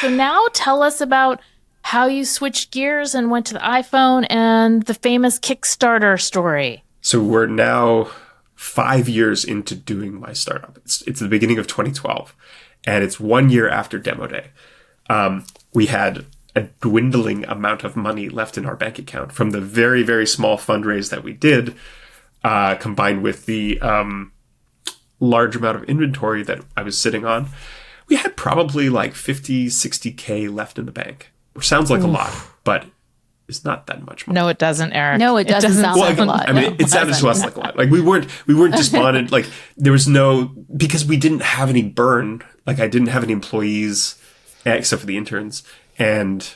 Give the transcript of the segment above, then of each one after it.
So now tell us about how you switched gears and went to the iPhone and the famous Kickstarter story. So we're now 5 years into doing my startup. It's the beginning of 2012, and it's 1 year after demo day. We had a dwindling amount of money left in our bank account from the very, very small fundraise that we did, combined with the large amount of inventory that I was sitting on. We had probably like 50, 60K left in the bank, which sounds like a lot, but it's not that much money. No, it doesn't, Eric. No, it doesn't sound like a lot. I mean, it sounded to us like a lot. Like we weren't despondent. Like there was no, because we didn't have any burn. Like I didn't have any employees except for the interns. And,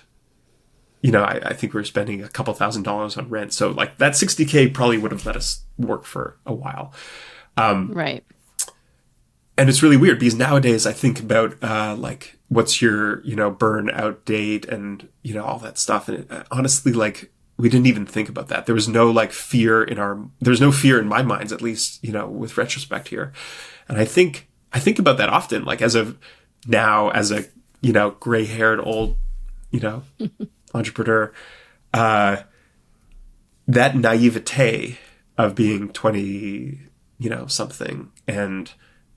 you know, I think we were spending a couple $1,000s on rent. So like that 60K probably would have let us work for a while. Right. And it's really weird because nowadays I think about like what's your, you know, burn out date and, you know, all that stuff. And honestly, like we didn't even think about that. There was no like fear there's no fear in my minds, at least, you know, with retrospect here. And I think about that often, like as of now, as a, you know, gray haired old, you know, entrepreneur, that naivete of being 20, you know, something and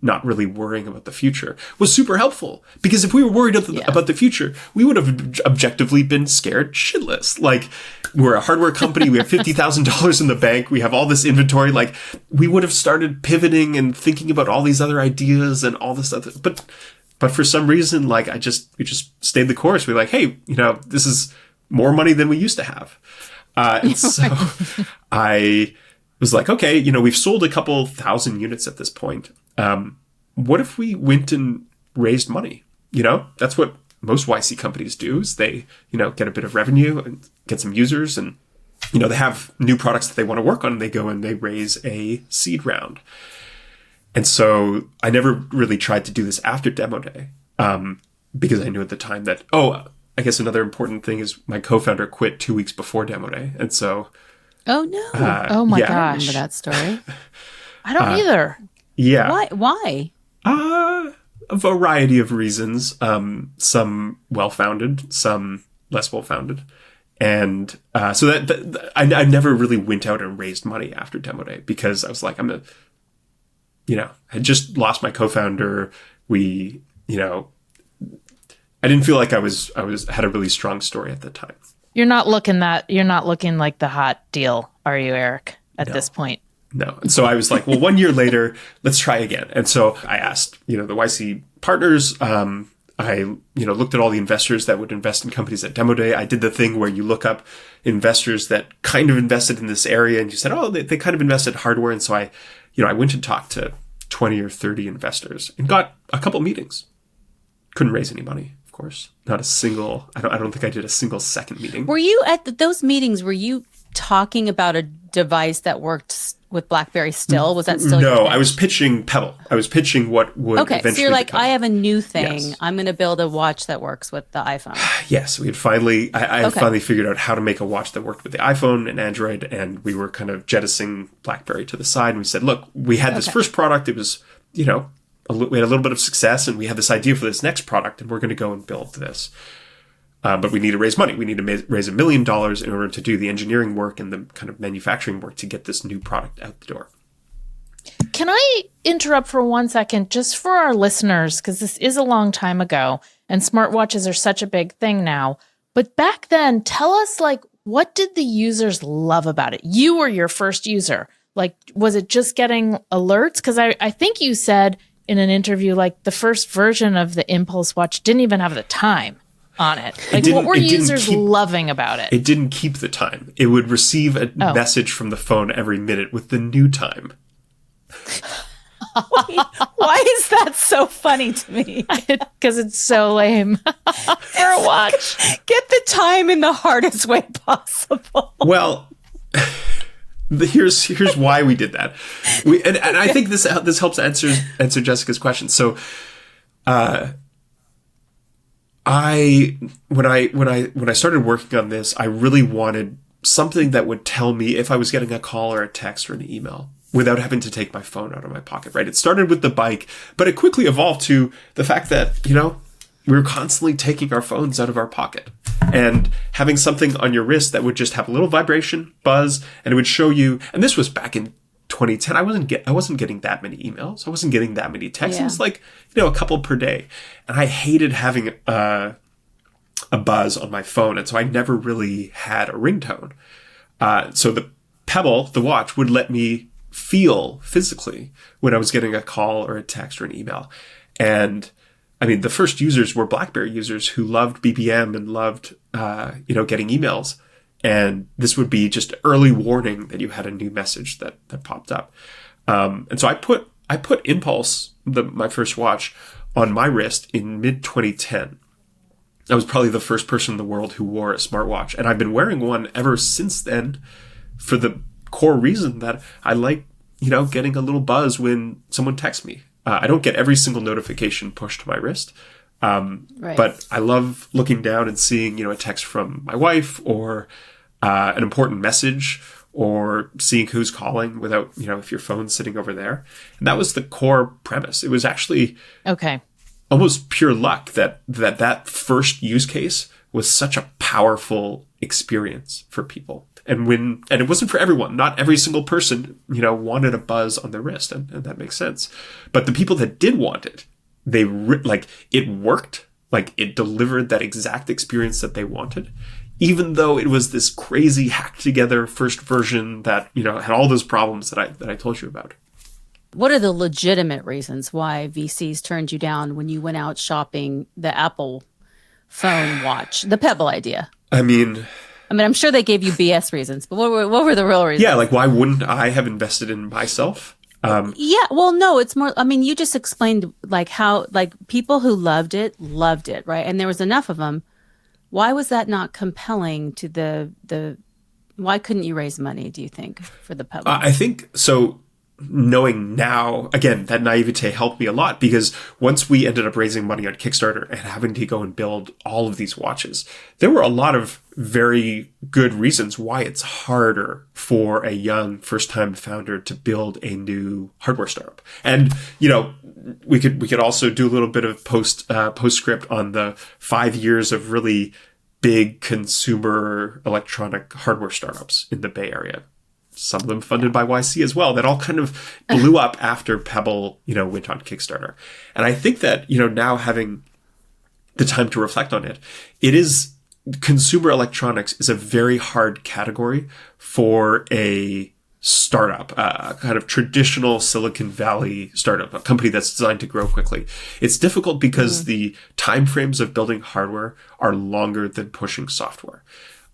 not really worrying about the future was super helpful, because if we were worried about the future, we would have objectively been scared shitless. Like we're a hardware company. We have $50,000 in the bank. We have all this inventory. Like we would have started pivoting and thinking about all these other ideas and all this other, but for some reason, like we just stayed the course. We're like, hey, you know, this is more money than we used to have. And so I was like, okay, you know, we've sold a couple thousand units at this point. What if we went and raised money? You know, that's what most YC companies do, is they, you know, get a bit of revenue and get some users, and, you know, they have new products that they want to work on, and they go and they raise a seed round. And so I never really tried to do this after demo day, because I knew at the time that, I guess another important thing is my co-founder quit 2 weeks before demo day. And so... Oh, no. Oh, my I gosh. remember that story. I don't either. Yeah. Why? A variety of reasons. Some well-founded, some less well-founded. And so that I never really went out and raised money after demo day, because I was like, I had just lost my co-founder. We, you know, I didn't feel like I had a really strong story at the time. You're not looking like the hot deal, are you, Eric, at this point? No. And so I was like, well, 1 year later, let's try again. And so I asked, you know, the YC partners, I, you know, looked at all the investors that would invest in companies at demo day. I did the thing where you look up investors that kind of invested in this area, and you said, they kind of invested in hardware. And so I went and talked to 20 or 30 investors and got a couple meetings. Couldn't raise any money, of course. Not a single, I don't think I did a single second meeting. Were you at those meetings, were you talking about a device that worked with BlackBerry still? Was that still your thing? I was pitching Pebble. I was pitching what would eventually so you're like, become. I have a new thing. Yes. I'm going to build a watch that works with the iPhone. Yes, we had finally, I had finally figured out how to make a watch that worked with the iPhone and Android, and we were kind of jettisoning BlackBerry to the side. And we said, look, we had this first product. It was, you know, we had a little bit of success, and we had this idea for this next product, and we're going to go and build this. But we need to raise money. We need to raise $1 million in order to do the engineering work and the kind of manufacturing work to get this new product out the door. Can I interrupt for 1 second, just for our listeners, because this is a long time ago, and smartwatches are such a big thing now. But back then, tell us, like, what did the users love about it? You were your first user. Like, was it just getting alerts? Because I think you said in an interview, like, the first version of the Impulse watch didn't even have the time on it. Like, what were users loving about it? It didn't keep the time. It would receive a message from the phone every minute with the new time. Why is that so funny to me? Because it's so lame for a watch. Get the time in the hardest way possible. Well, here's why we did that. And I think this helps answer Jessica's question. So, when I started working on this, I really wanted something that would tell me if I was getting a call or a text or an email without having to take my phone out of my pocket, right? It started with the bike, but it quickly evolved to the fact that, you know, we were constantly taking our phones out of our pocket and having something on your wrist that would just have a little vibration, buzz, and it would show you. And this was back in 2010. I wasn't getting that many emails. I wasn't getting that many texts. It was like, a couple per day. And I hated having a buzz on my phone. And so I never really had a ringtone. So the Pebble, the watch, would let me feel physically when I was getting a call or a text or an email. And I mean, the first users were BlackBerry users who loved BBM and loved, getting emails. And this would be just early warning that you had a new message that popped up. And so I put Impulse, my first watch, on my wrist in mid 2010. I was probably the first person in the world who wore a smartwatch. And I've been wearing one ever since then for the core reason that I like, getting a little buzz when someone texts me. I don't get every single notification pushed to my wrist. Right. But I love looking down and seeing, a text from my wife or an important message or seeing who's calling without, if your phone's sitting over there. And that was the core premise. It was actually almost pure luck that first use case was such a powerful experience for people. And it wasn't for everyone. Not every single person, wanted a buzz on their wrist, and that makes sense. But the people that did want it, it worked. Like, it delivered that exact experience that they wanted, even though it was this crazy hacked together first version that, had all those problems that I told you about. What are the legitimate reasons why VCs turned you down when you went out shopping the Apple phone watch, the Pebble idea? I mean, I'm sure they gave you BS reasons, but what were the real reasons? Yeah, like, why wouldn't I have invested in myself? No, it's more, you just explained how people who loved it, right? And there was enough of them. Why was that not compelling to why couldn't you raise money, do you think, for the Pebble? I think so. Knowing now, again, that naivete helped me a lot, because once we ended up raising money on Kickstarter and having to go and build all of these watches, there were a lot of very good reasons why it's harder for a young first-time founder to build a new hardware startup. And, we could also do a little bit of postscript on the 5 years of really big consumer electronic hardware startups in the Bay Area. Some of them funded by YC as well, that all kind of blew up after Pebble, went on Kickstarter. And I think that, now having the time to reflect on it, consumer electronics is a very hard category for a startup, kind of traditional Silicon Valley startup, a company that's designed to grow quickly. It's difficult because the timeframes of building hardware are longer than pushing software.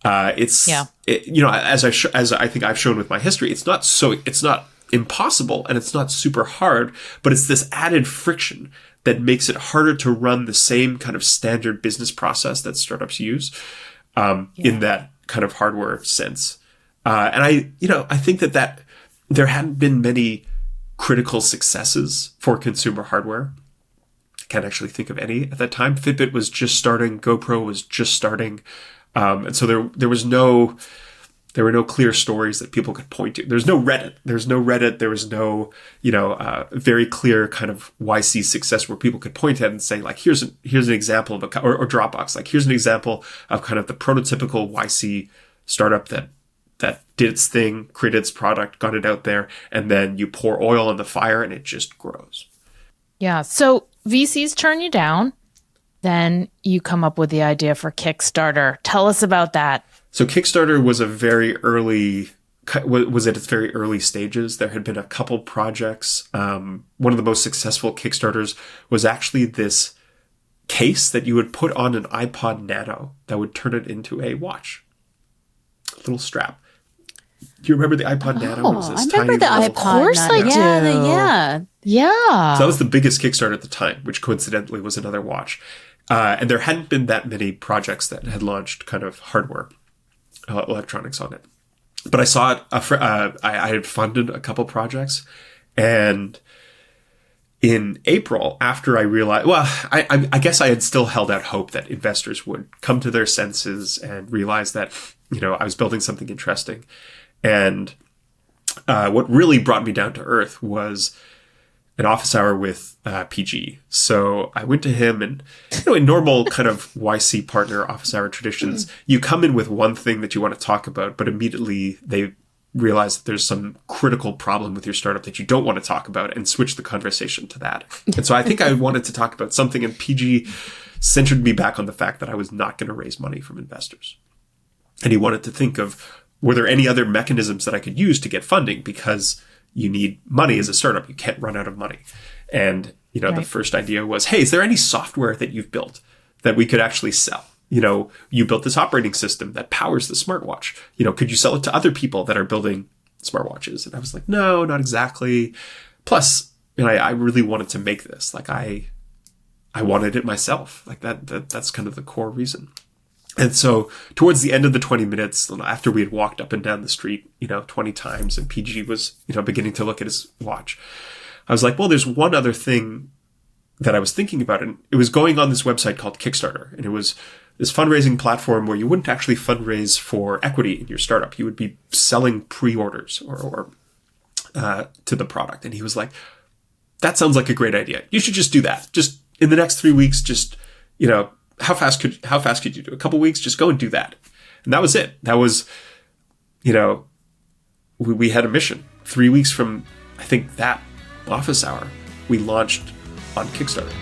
As I think I've shown with my history, it's not impossible and it's not super hard, but it's this added friction that makes it harder to run the same kind of standard business process that startups use, in that kind of hardware sense. And I think that there hadn't been many critical successes for consumer hardware. I can't actually think of any at that time. Fitbit was just starting, GoPro was just starting. And so there were no clear stories that people could point to. There's no Reddit. There was no, very clear kind of YC success where people could point at and say, like, here's an example of or Dropbox. Like, here's an example of kind of the prototypical YC startup that did its thing, created its product, got it out there, and then you pour oil on the fire and it just grows. Yeah. So VCs turn you down. Then you come up with the idea for Kickstarter. Tell us about that. So Kickstarter was was at its very early stages. There had been a couple projects. One of the most successful Kickstarters was actually this case that you would put on an iPod Nano that would turn it into a watch. A little strap. Do you remember the iPod Nano? It was this I remember the iPod. Of course I do. Yeah. So that was the biggest Kickstarter at the time, which coincidentally was another watch. And there hadn't been that many projects that had launched kind of hardware electronics on it. But I saw it. I had funded a couple projects, and in April, after I realized, I guess I had still held out hope that investors would come to their senses and realize that, I was building something interesting. And what really brought me down to earth was an office hour with PG. So I went to him, and in normal kind of YC partner office hour traditions, you come in with one thing that you want to talk about, but immediately they realize that there's some critical problem with your startup that you don't want to talk about and switch the conversation to that. And so I think I wanted to talk about something, and PG centered me back on the fact that I was not going to raise money from investors. And he wanted to think of, were there any other mechanisms that I could use to get funding? Because you need money as a startup. You can't run out of money. And, the first idea was, hey, is there any software that you've built that we could actually sell? You built this operating system that powers the smartwatch. Could you sell it to other people that are building smartwatches? And I was like, no, not exactly. Plus, I really wanted to make this. Like I wanted it myself. Like that's kind of the core reason. And so towards the end of the 20 minutes, after we had walked up and down the street, 20 times, and PG was, beginning to look at his watch, I was like, well, there's one other thing that I was thinking about. And it was going on this website called Kickstarter. And it was this fundraising platform where you wouldn't actually fundraise for equity in your startup. You would be selling pre-orders or to the product. And he was like, that sounds like a great idea. You should just do that. Just in the next 3 weeks, just, how fast could you do? A couple weeks, just go and do that. And that was it. That was, we had a mission. 3 weeks from, I think, that office hour, we launched on Kickstarter.